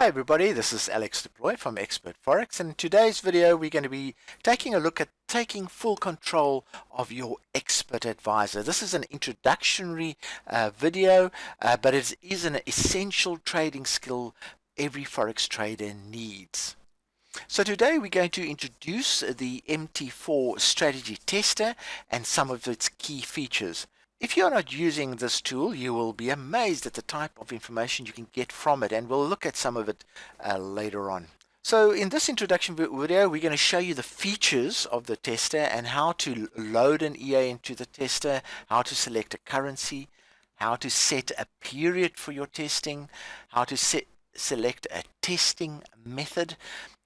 Hi everybody, this is Alex Deploy from Expert Forex, and in today's video we're going to be taking a look at taking full control of your Expert Advisor. This is an introductory video, but it is an essential trading skill every Forex trader needs. So today we're going to introduce the MT4 Strategy Tester and some of its key features. If you're not using this tool, you will be amazed at the type of information you can get from it, and we'll look at some of it later on. So in this introduction video, we're going to show you the features of the tester and how to load an EA into the tester, how to select a currency, how to set a period for your testing, how to select a testing method,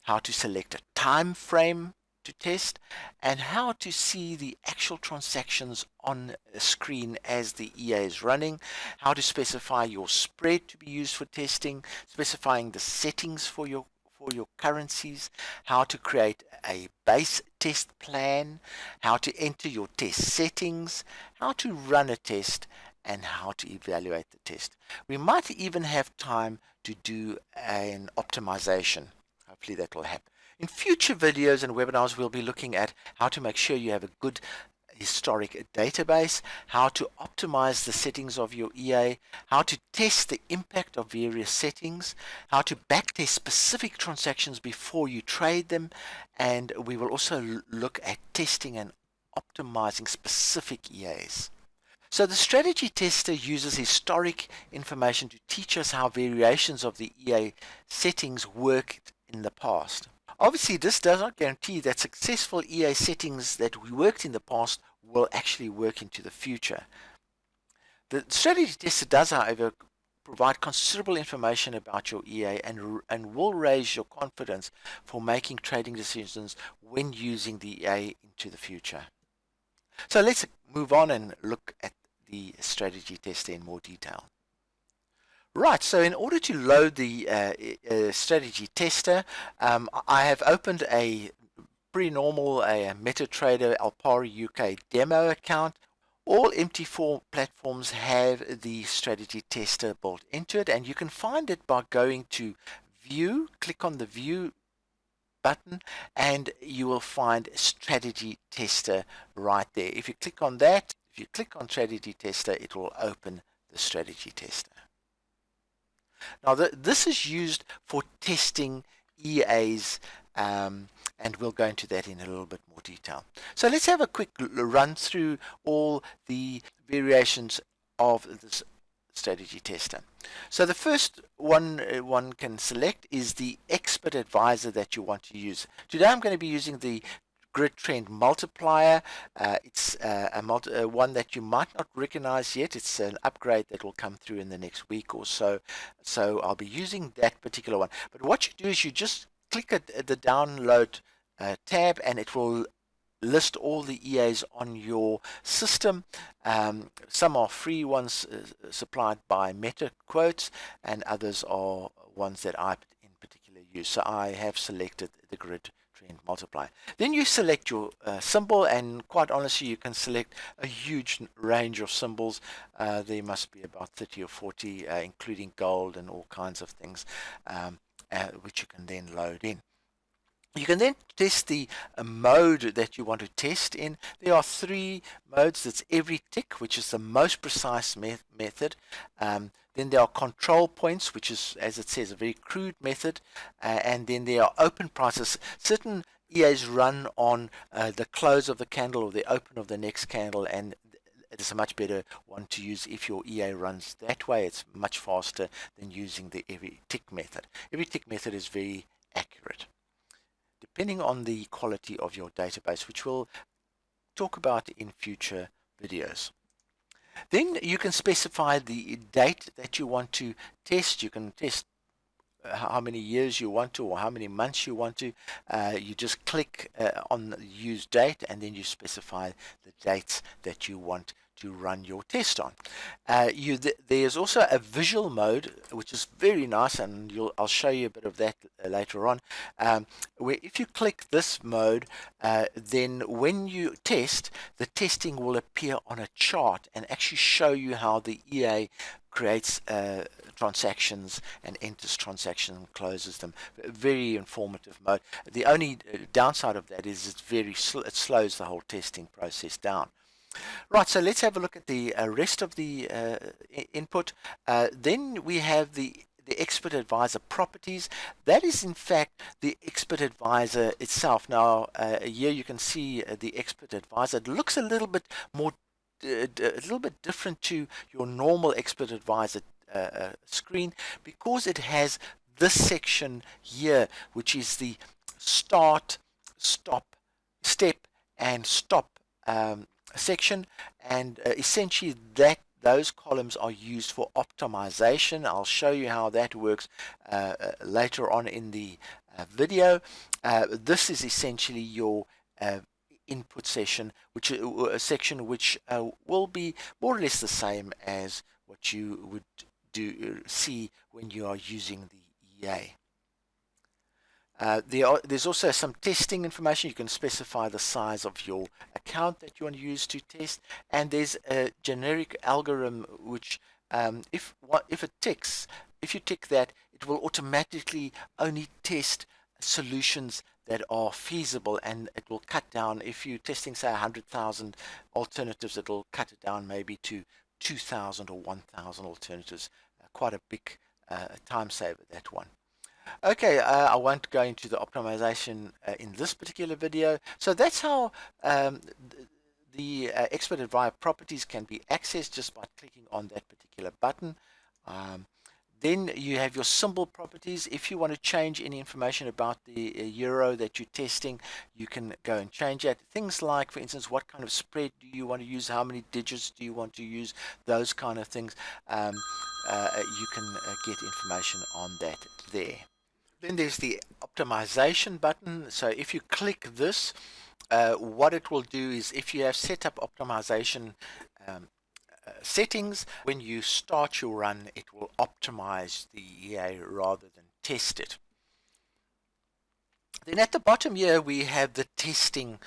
how to select a time frame to test, and how to see the actual transactions on a screen as the EA is running, how to specify your spread to be used for testing, specifying the settings for your currencies, how to create a base test plan, how to enter your test settings, how to run a test, and how to evaluate the test. We might even have time to do an optimization. Hopefully that will happen. In future videos and webinars, we'll be looking at how to make sure you have a good historic database, how to optimize the settings of your EA, how to test the impact of various settings, how to backtest specific transactions before you trade them, and we will also look at testing and optimizing specific EAs. So the strategy tester uses historic information to teach us how variations of the EA settings worked in the past. Obviously, this does not guarantee that successful EA settings that we worked in the past will actually work into the future. The strategy tester does, however, provide considerable information about your EA and will raise your confidence for making trading decisions when using the EA into the future. So let's move on and look at the strategy tester in more detail. Right, so in order to load the strategy tester, I have opened a pretty normal MetaTrader Alpari UK demo account. All MT4 platforms have the strategy tester built into it, and you can find it by going to View, click on the View button, and you will find strategy tester right there. If you click on that, if you click on strategy tester, it will open the strategy tester. Now this is used for testing EAs, and we'll go into that in a little bit more detail. So let's have a quick run through all the variations of this strategy tester. So the first one one can select is the Expert Advisor that you want to use. Today I'm going to be using the Grid Trend Multiplier. It's one that you might not recognize yet. It's an upgrade that will come through in the next week or so. So I'll be using that particular one. But what you do is you just click at the download tab, and it will list all the EAs on your system. Some are free ones supplied by Meta Quotes, and others are ones that I in particular use. So I have selected the Grid Trend Multiplier. Then you select your symbol, and quite honestly you can select a huge range of symbols. There must be about 30 or 40 including gold and all kinds of things, which you can then load in. You can then test the mode that you want to test in. There are three modes. That's every tick, which is the most precise method. Then there are control points, which is, as it says, a very crude method. And then there are open prices. Certain EAs run on the close of the candle or the open of the next candle, and it is a much better one to use if your EA runs that way. It's much faster than using the every tick method. Every tick method is very accurate, depending on the quality of your database, which we'll talk about in future videos. Then you can specify the date that you want to test. You can test how many years you want to, or how many months you want to. You just click on the use date, and then you specify the dates that you want to run your test on. There's also a visual mode, which is very nice, and I'll show you a bit of that later on, where if you click this mode, then when you test, the testing will appear on a chart and actually show you how the EA creates transactions and enters transactions and closes them. Very informative mode. The only downside of that is it's it slows the whole testing process down. Right, so let's have a look at the rest of the input. Then we have the Expert Advisor properties. That is in fact the Expert Advisor itself. Now here you can see the Expert Advisor. It looks a little bit more a little bit different to your normal Expert Advisor screen, because it has this section here, which is the start, stop, step and stop section, and essentially those columns are used for optimization. I'll show you how that works later on in the video. This is essentially your input section, which will be more or less the same as what you would see when you are using the EA. There's also some testing information. You can specify the size of your account that you want to use to test, and there's a generic algorithm which if you tick that, it will automatically only test solutions that are feasible, and it will cut down. If you're testing say 100,000 alternatives, it will cut it down maybe to 2,000 or 1,000 alternatives. Quite a big time saver, that one. Okay, I won't go into the optimization in this particular video. So that's how the Expert Advisor properties can be accessed just by clicking on that particular button. Then you have your symbol properties. If you want to change any information about the euro that you're testing, you can go and change that. Things like, for instance, what kind of spread do you want to use, how many digits do you want to use, those kind of things. You can get information on that there. Then there's the optimization button. So if you click this, what it will do is, if you have set up optimization settings, when you start your run, it will optimize the EA rather than test it. Then at the bottom here we have the testing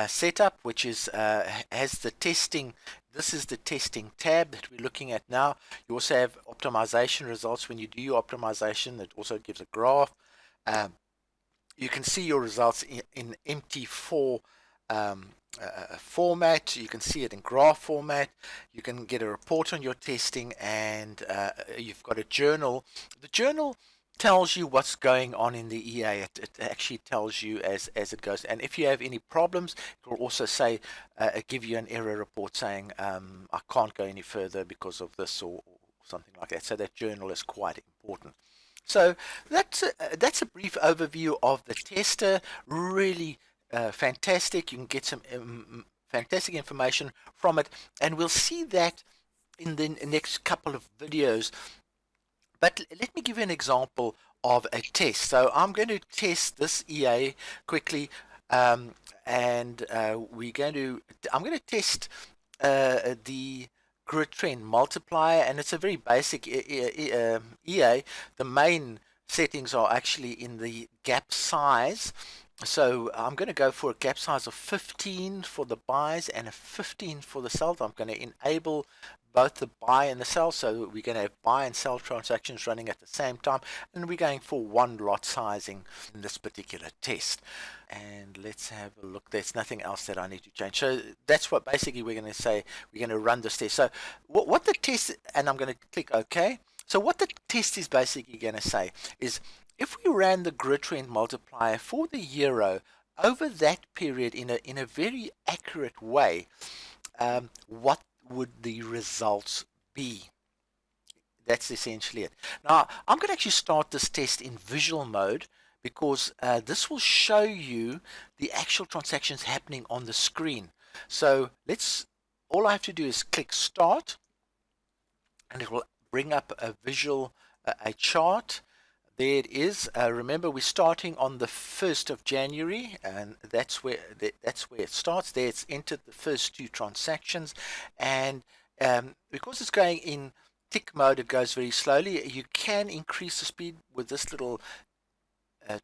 setup, which is has the testing. This is the testing tab that we're looking at now. You also have optimization results. When you do your optimization, it also gives a graph. You can see your results in MT4 format. You can see it in graph format. You can get a report on your testing, and you've got a journal. The journal tells you what's going on in the EA. It actually tells you as it goes, and if you have any problems, it will also say give you an error report saying I can't go any further because of this or something like that. So that journal is quite important. So that's a brief overview of the tester. Really fantastic. You can get some fantastic information from it, and we'll see that in the next couple of videos. But let me give you an example of a test. So I'm going to test this EA quickly, and I'm going to test the grid trend multiplier, and it's a very basic EA. The main settings are actually in the gap size. So I'm going to go for a gap size of 15 for the buys and a 15 for the sells. I'm going to enable both the buy and the sell, so we're going to have buy and sell transactions running at the same time, and we're going for one lot sizing in this particular test. And let's have a look. There's nothing else that I need to change. So that's what basically we're going to say. We're going to run this test. So what the test, and I'm going to click OK. So what the test is basically going to say is, if we ran the grid trend multiplier for the euro over that period in a very accurate way, what would the results be? That's essentially it. Now I'm going to actually start this test in visual mode, because this will show you the actual transactions happening on the screen. So all I have to do is click start, and it will bring up a visual a chart. There it is. Remember, we're starting on the 1st of January, and that's where it starts. There it's entered the first two transactions, and because it's going in tick mode, it goes very slowly. You can increase the speed with this little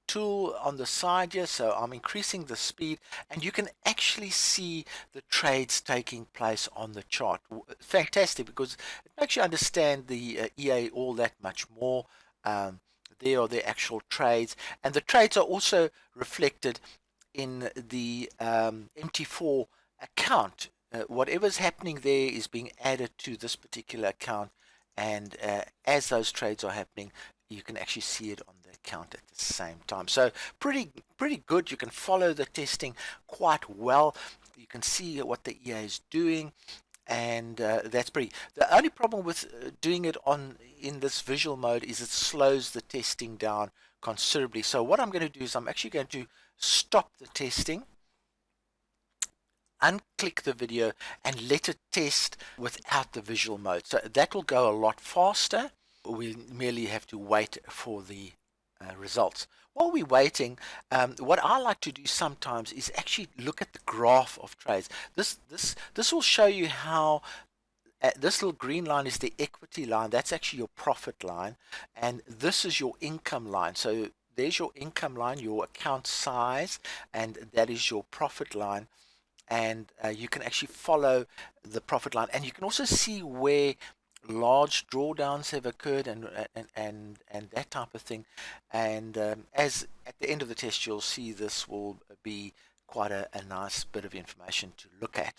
tool on the side here, so I'm increasing the speed, and you can actually see the trades taking place on the chart. Fantastic, because it makes you understand the EA all that much more. There are the actual trades, and the trades are also reflected in the MT4 account. Whatever's happening there is being added to this particular account, and as those trades are happening, you can actually see it on the account at the same time. So pretty good. You can follow the testing quite well. You can see what the EA is doing, and that's pretty. The only problem with doing it in this visual mode is it slows the testing down considerably. So what I'm going to do is I'm actually going to stop the testing, unclick the video, and let it test without the visual mode. So that will go a lot faster. We merely have to wait for the results. While we're waiting, what I like to do sometimes is actually look at the graph of trades. This will show you how this little green line is the equity line. That's actually your profit line, and this is your income line. So there's your income line, your account size, and that is your profit line. And you can actually follow the profit line, and you can also see where large drawdowns have occurred, and that type of thing. And as at the end of the test, you'll see this will be quite a nice bit of information to look at.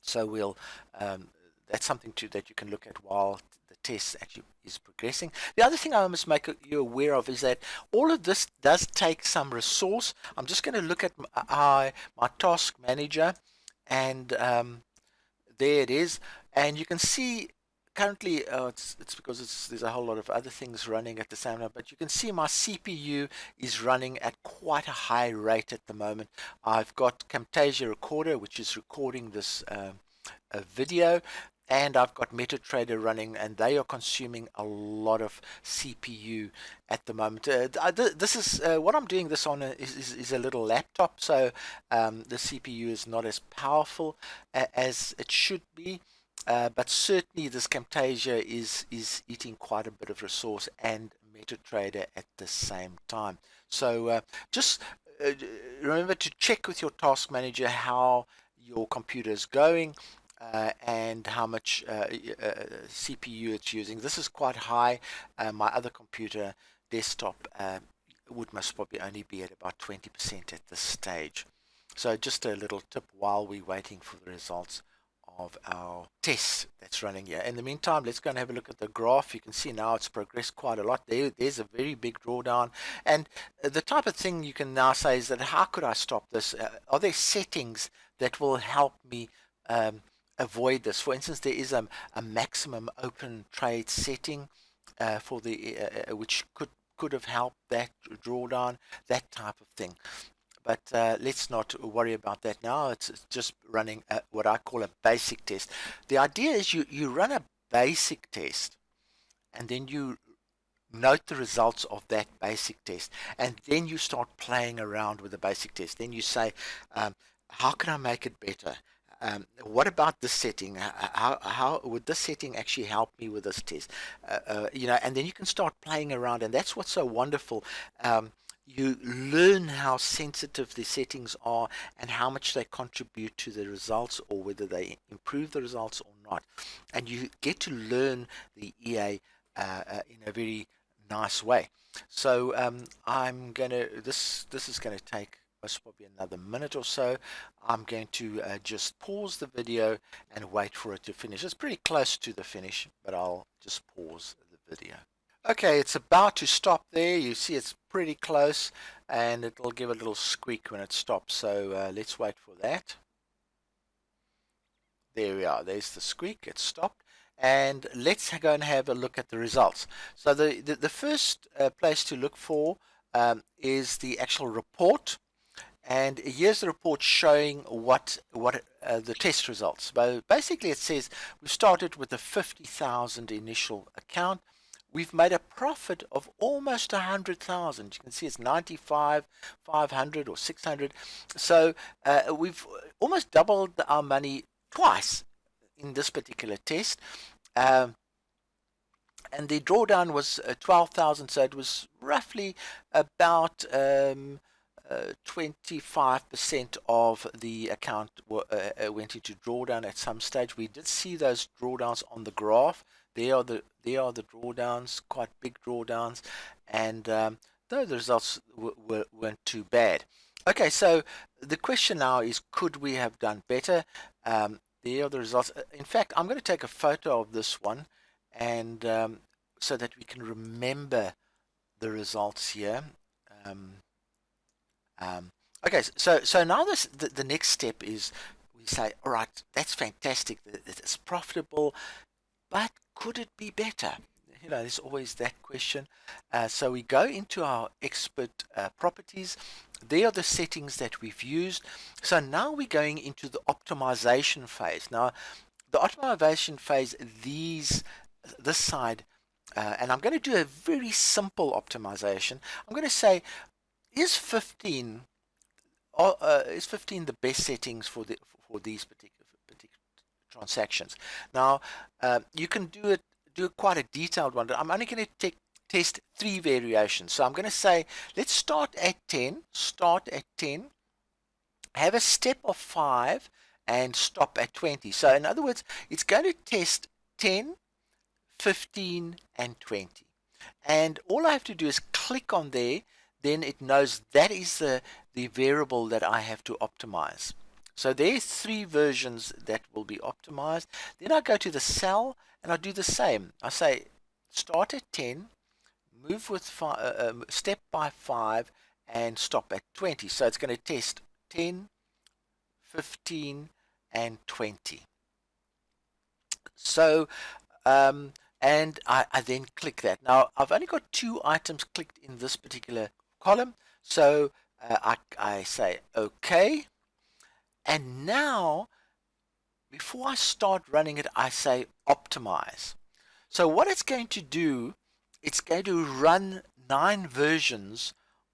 So we'll that's something that you can look at while the test actually is progressing. The other thing I must make you aware of is that all of this does take some resource. I'm just going to look at my task manager, and there it is, and you can see currently it's because there's a whole lot of other things running at the same time, but you can see my CPU is running at quite a high rate at the moment. I've got Camtasia Recorder, which is recording this video, and I've got MetaTrader running, and they are consuming a lot of CPU at the moment. This is what I'm doing this on is a little laptop, so the CPU is not as powerful as it should be. But certainly this Camtasia is eating quite a bit of resource, and MetaTrader at the same time. So just remember to check with your task manager how your computer is going, and how much CPU it's using. This is quite high. My other computer desktop would most probably only be at about 20% at this stage. So just a little tip while we're waiting for the results of our test that's running here. In the meantime, let's go and have a look at the graph. You can see now it's progressed quite a lot. There's a very big drawdown, and the type of thing you can now say is that how could I stop this? Are there settings that will help me avoid this? For instance, there is a maximum open trade setting for the which could have helped that drawdown, that type of thing. But let's not worry about that now. It's just running what I call a basic test. The idea is you run a basic test, and then you note the results of that basic test, and then you start playing around with the basic test. Then you say, how can I make it better? What about this setting? How would this setting actually help me with this test? And then you can start playing around, and that's what's so wonderful. You learn how sensitive the settings are and how much they contribute to the results, or whether they improve the results or not. And you get to learn the EA in a very nice way. So I'm gonna this is going to take most probably another minute or so. I'm going to just pause the video and wait for it to finish. It's pretty close to the finish, but I'll just pause the video. Okay, it's about to stop there. You see it's pretty close, and it'll give a little squeak when it stops. So let's wait for that. There we are. There's the squeak. It stopped. And let's go and have a look at the results. So the first place to look for is the actual report. And here's the report showing what the test results. But basically it says we started with a 50,000 initial account. We've made a profit of almost 100,000. You can see it's 95, 500 or 600. So we've almost doubled our money twice in this particular test. and the drawdown was 12,000, so it was roughly about 25% of the account went into drawdown at some stage. We did see those drawdowns on the graph. There are the drawdowns, quite big drawdowns, and though the results weren't too bad. Okay, so the question now is, could we have done better? There are the results. In fact, I'm going to take a photo of this one, and so that we can remember the results here. Okay, so now the next step is we say, all right, that's fantastic, it's profitable, but could it be better? You know, there's always that question. So we go into our expert properties. There are the settings that we've used. So now we're going into the optimization phase. Now, the optimization phase, this side, and I'm going to do a very simple optimization. I'm going to say, is 15 the best settings for these particular transactions? Now, you can do quite a detailed one, but I'm only going to test 3 variations. So I'm going to say, let's start at 10, have a step of 5, and stop at 20. So in other words, it's going to test 10, 15, and 20. And all I have to do is click on there, then it knows that is the variable that I have to optimize. So there's 3 versions that will be optimized. Then I go to the cell and I do the same. I say start at 10, move with step by 5, and stop at 20. So it's going to test 10, 15, and 20. So and I then click that. Now I've only got 2 items clicked in this particular column, so I say OK, and now before I start running it, I say optimize. So what it's going to do, it's going to run 9 versions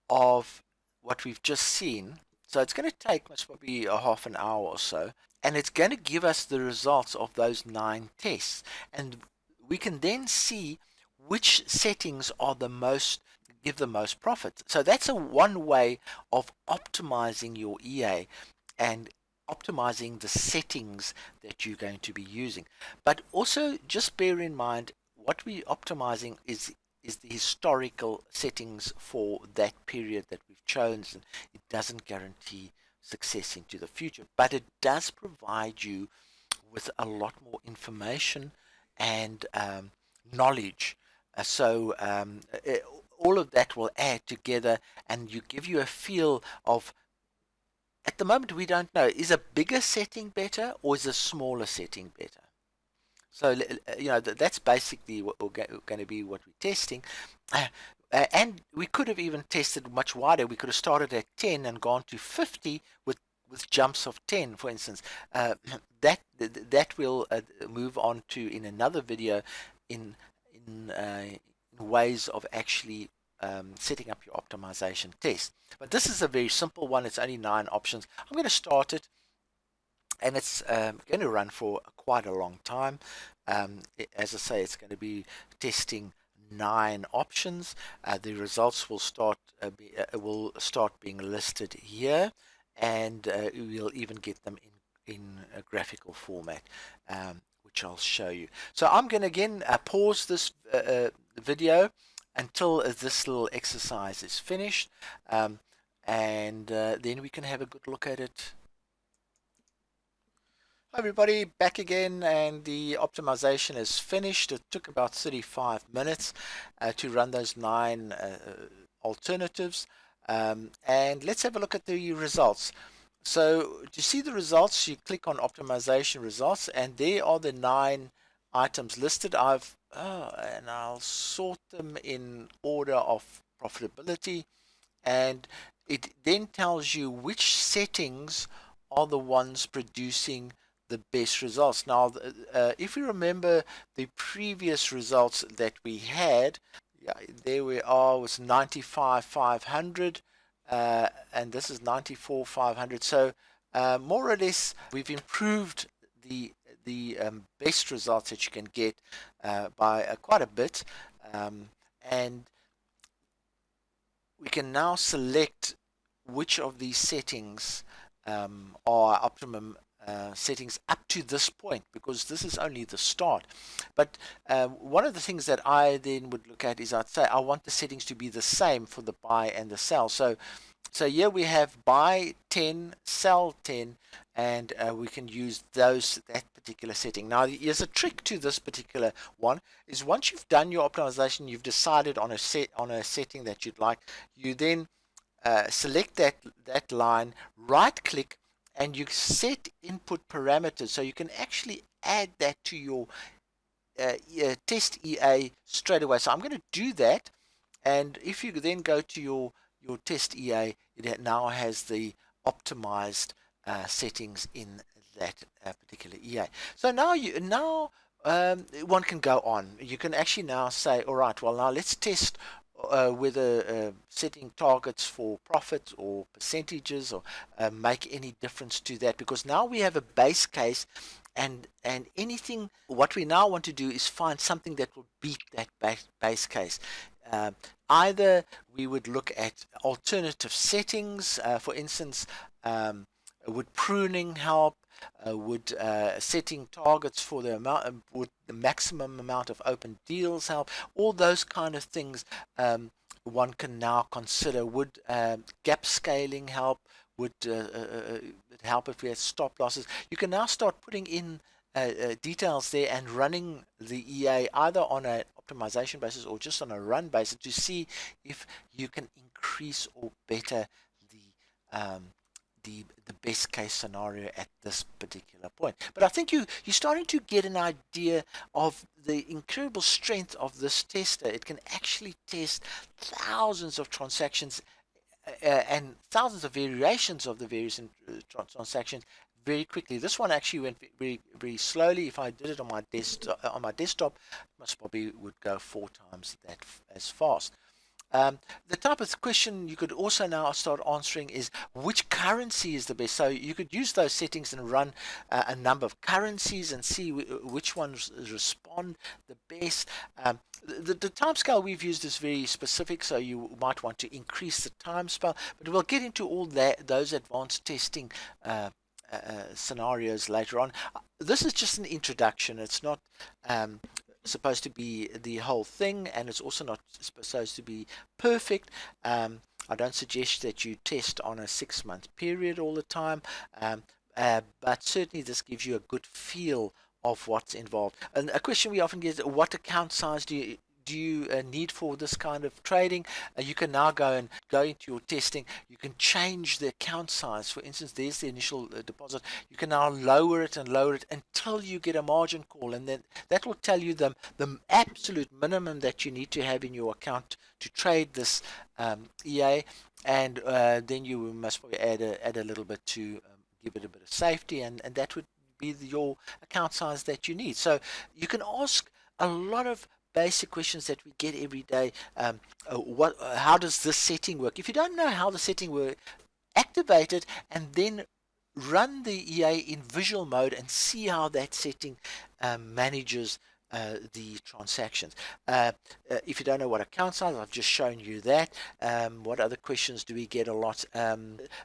of what we've just seen. So it's going to take most probably a half an hour or so, and it's going to give us the results of those 9 tests, and we can then see which settings are give the most profit. So that's one way of optimizing your EA and optimizing the settings that you're going to be using. But also just bear in mind, what we're optimizing is the historical settings for that period that we've chosen. It doesn't guarantee success into the future, but it does provide you with a lot more information and knowledge. All of that will add together, and give you a feel of, at the moment we don't know, is a bigger setting better or is a smaller setting better? So you know, that's basically what going to be what we're testing. And we could have even tested much wider. We could have started at 10 and gone to 50 with jumps of 10, for instance. That will move on to in another video in ways of actually setting up your optimization test. But this is a very simple one. It's only 9 options. I'm going to start it, and it's going to run for quite a long time. As I say, it's going to be testing 9 options. The results will start being listed here, and we'll even get them in a graphical format, which I'll show you. So I'm going to again pause this video until this little exercise is finished, and then we can have a good look at it. Hi everybody, back again, and the optimization is finished. It took about 35 minutes to run those 9 alternatives, and let's have a look at the results. So to see the results, you click on optimization results, and there are the 9 items listed. And I'll sort them in order of profitability, and it then tells you which settings are the ones producing the best results. Now, if you remember the previous results that we had, there we are, was 95,500, and this is 94,500. So more or less, we've improved the the best results that you can get by quite a bit. And we can now select which of these settings are optimum settings up to this point, because this is only the start. But one of the things that I then would look at is, I'd say I want the settings to be the same for the buy and the sell. So here we have buy 10, sell 10, and we can use that particular setting. Now, here's a trick to this particular one: is once you've done your optimization, you've decided on a setting that you'd like, you then select that line, right click, and you set input parameters, so you can actually add that to your test EA straight away. So I'm going to do that, and if you then go to your test EA, it now has the optimized settings in that particular EA. So now one can go on. You can actually now say, all right, well, now let's test whether setting targets for profit or percentages or make any difference to that, because now we have a base case, and anything, what we now want to do is find something that will beat that base case. Either we would look at alternative settings, for instance, would pruning help? Would setting targets for the amount, would the maximum amount of open deals help? All those kind of things one can now consider. Would gap scaling help? Would it help if we had stop losses? You can now start putting in details there and running the EA either on an optimization basis or just on a run basis to see if you can increase or better the best case scenario at this particular point. But I think you're starting to get an idea of the incredible strength of this tester. It can actually test thousands of transactions and thousands of variations of the various transactions very quickly. This one actually went very, very slowly. If I did it on my desktop, most probably would go 4 times that as fast. The type of question you could also now start answering is, which currency is the best? So you could use those settings and run a number of currencies and see which ones respond the best. The time scale we've used is very specific, so you might want to increase the time scale, but we'll get into all those advanced testing scenarios later on. This is just an introduction. It's not supposed to be the whole thing, and it's also not supposed to be perfect. I don't suggest that you test on a 6-month period all the time, but certainly this gives you a good feel of what's involved. And a question we often get is, what account size do you need for this kind of trading? You can now go into your testing. You can change the account size. For instance, there's the initial deposit. You can now lower it and lower it until you get a margin call, and then that will tell you the absolute minimum that you need to have in your account to trade this EA, and then you must probably add a little bit to give it a bit of safety, and that would be your account size that you need. So you can ask a lot of basic questions that we get every day. How does this setting work? If you don't know how the setting works, activate it and then run the EA in visual mode and see how that setting manages the transactions. If you don't know what account size, I've just shown you that. What other questions do we get a lot? A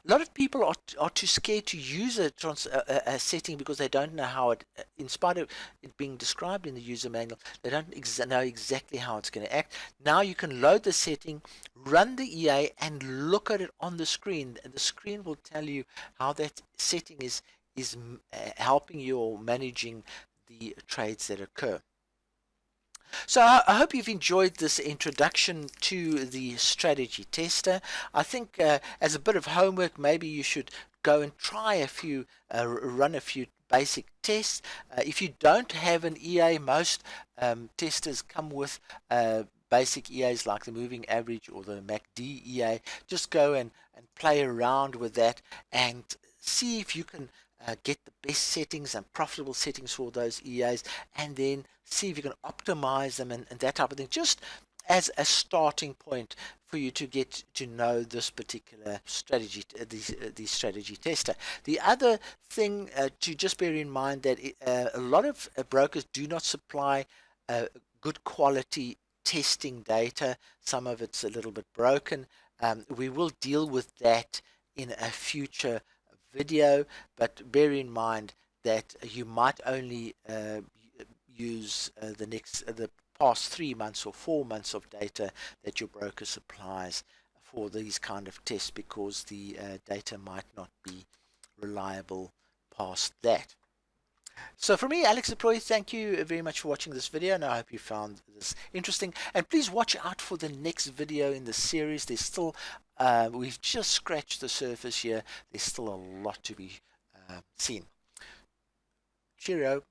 lot of people are too scared to use a setting because they don't know how it, in spite of it being described in the user manual, they don't know exactly how it's going to act. Now you can load the setting, run the EA, and look at it on the screen, and the screen will tell you how that setting is helping you or managing the trades that occur. So I hope you've enjoyed this introduction to the strategy tester. I think as a bit of homework, maybe you should go and try run a few basic tests. If you don't have an EA, most testers come with basic EAs like the moving average or the MACD EA. Just go and play around with that and see if you can get the best settings and profitable settings for those EAs, and then see if you can optimize them and that type of thing. Just as a starting point for you to get to know this particular strategy, the strategy tester. The other thing to just bear in mind that a lot of brokers do not supply good quality testing data. Some of it's a little bit broken. We will deal with that in a future video, but bear in mind that you might only use the past 3 months or 4 months of data that your broker supplies for these kind of tests, because the data might not be reliable past that. So for me, Alex Deploy, thank you very much for watching this video, and I hope you found this interesting. And please watch out for the next video in the series. There's still, we've just scratched the surface here. There's still a lot to be seen. Cheerio.